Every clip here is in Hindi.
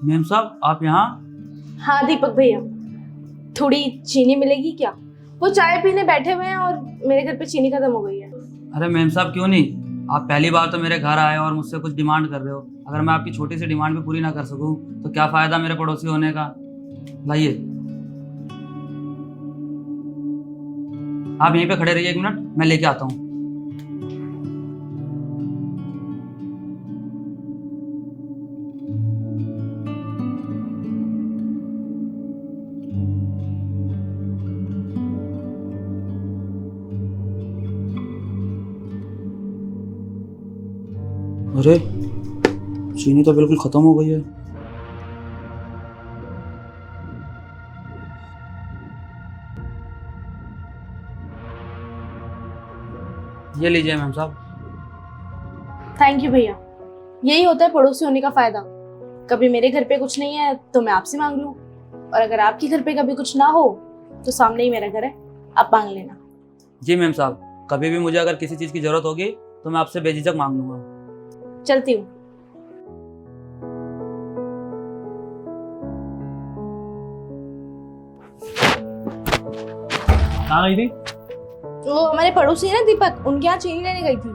मेम साहब आप यहाँ? हाँ दीपक भैया, थोड़ी चीनी मिलेगी क्या? वो चाय पीने बैठे हुए हैं और मेरे घर पे चीनी खत्म हो गई है। अरे मेम साहब क्यों नहीं, आप पहली बार तो मेरे घर आए और मुझसे कुछ डिमांड कर रहे हो। अगर मैं आपकी छोटी सी डिमांड भी पूरी ना कर सकूं तो क्या फ़ायदा मेरे पड़ोसी होने का। लाइए, आप यहीं पे खड़े रहिए, 1 मिनट मैं लेके आता हूँ। अरे चीनी तो बिल्कुल खत्म हो गई है। ये लीजिए मैम साहब। थैंक यू भैया। यही होता है पड़ोसी होने का फायदा। कभी मेरे घर पे कुछ नहीं है तो मैं आपसे मांग लूं, और अगर आपके घर पे कभी कुछ ना हो तो सामने ही मेरा घर है, आप मांग लेना। जी मैम साहब, कभी भी मुझे अगर किसी चीज़ की ज़रूरत होगी तो मैं आपसे बेझिझक मांग लूँगा। चलती हूँ। कहाँ गई थी? वो हमारे पड़ोसी है ना दीपक, उनके यहाँ चीनी लेने गई थी।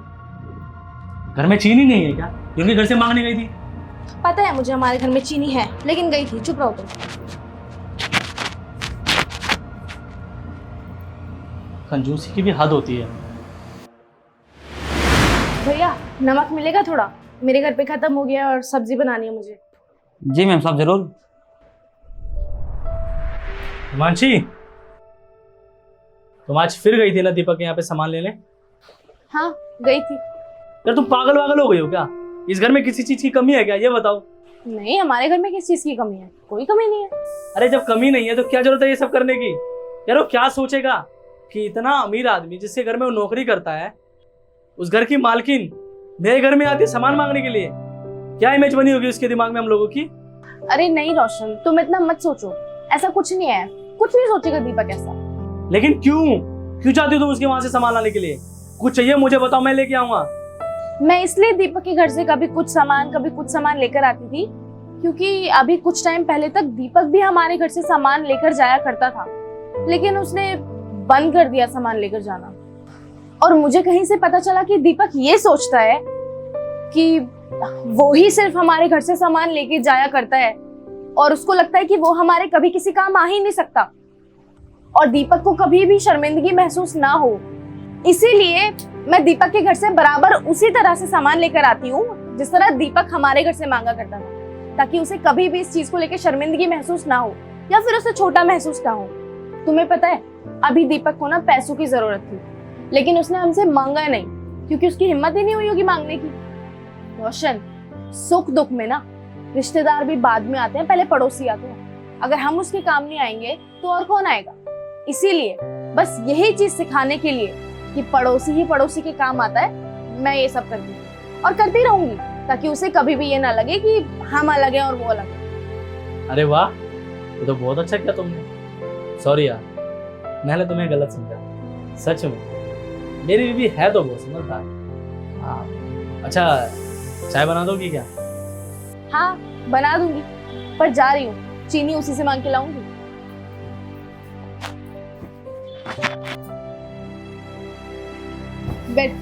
घर में चीनी नहीं है क्या? ये उनके घर से मांगने गई थी? पता है मुझे हमारे घर में चीनी है, लेकिन गई थी। चुप रहो तुम। कंजूसी की भी हद होती है। भैया नमक मिलेगा थोड़ा? मेरे घर पे खत्म हो गया और सब्जी बनानी है मुझे। जी मैम साहब ज़रूर। हिमांशी, तुम आज फिर गई थी ना दीपक के यहाँ पे सामान लेने? हाँ गई थी। यार तुम पागल वागल हो गई हो क्या? इस घर में किसी चीज की कमी है क्या, ये बताओ। नहीं, हमारे घर में किस चीज की कमी है? कोई कमी नहीं है। अरे जब कमी नहीं है तो क्या जरूरत है ये सब करने की? यार वो क्या सोचेगा कि इतना अमीर आदमी जिसके घर में वो नौकरी करता है, उस घर की मालकिन मेरे घर में आती है सामान मांगने के लिए। क्या इमेज बनी होगी उसके दिमाग में हम लोगों की? अरे नहीं रोशन, तुम इतना मत सोचो। ऐसा कुछ नहीं है, कुछ नहीं सोचेगा दीपक ऐसा। लेकिन क्यों चाहती हो तुम उसके वहां से सामान लाने के लिए? कुछ चाहिए मुझे बताओ, मैं लेके आऊंगा। मैं इसलिए दीपक के घर से कभी कुछ सामान लेकर आती थी क्योंकि अभी कुछ टाइम पहले तक दीपक भी हमारे घर से सामान लेकर जाया करता था, लेकिन उसने बंद कर दिया सामान लेकर जाना। और मुझे कहीं से पता चला कि दीपक ये सोचता है कि वो ही सिर्फ हमारे घर से सामान लेके जाया करता है, और उसको लगता है कि वो हमारे कभी किसी काम आ ही नहीं सकता, और दीपक को कभी भी शर्मिंदगी महसूस ना हो। इसीलिए मैं दीपक के घर से बराबर उसी तरह से सामान लेकर आती हूँ जिस तरह दीपक हमारे घर से मांगा करता था, ताकि उसे कभी भी इस चीज को लेकर शर्मिंदगी महसूस ना हो या फिर उसे छोटा महसूस ना हो। तुम्हें पता है, अभी दीपक को ना पैसों की जरूरत थी, लेकिन उसने हमसे मांगा नहीं क्योंकि उसकी हिम्मत ही नहीं हुई होगी मांगने की। रोशन, सुख दुख में ना रिश्तेदार भी बाद में आते हैं, पहले पड़ोसी आते हैं। अगर हम उसके काम नहीं आएंगे तो और कौन आएगा? इसीलिए बस यही चीज सिखाने के लिए कि पड़ोसी ही पड़ोसी के काम आता है, मैं ये सब करती हूँ और करती रहूंगी, ताकि उसे कभी भी ये ना लगे कि हम अलग हैं और वो अलग है। अरे वाह, ये तो बहुत अच्छा किया तुमने। सॉरी यार, मैंने तुम्हें गलत समझा। सच में मेरी बीवी है तो बहुत समझदार। हाँ, अच्छा चाय बना दोगी क्या? हाँ बना दूंगी, पर जा रही हूँ, चीनी उसी से मांग के लाऊंगी। बैठ।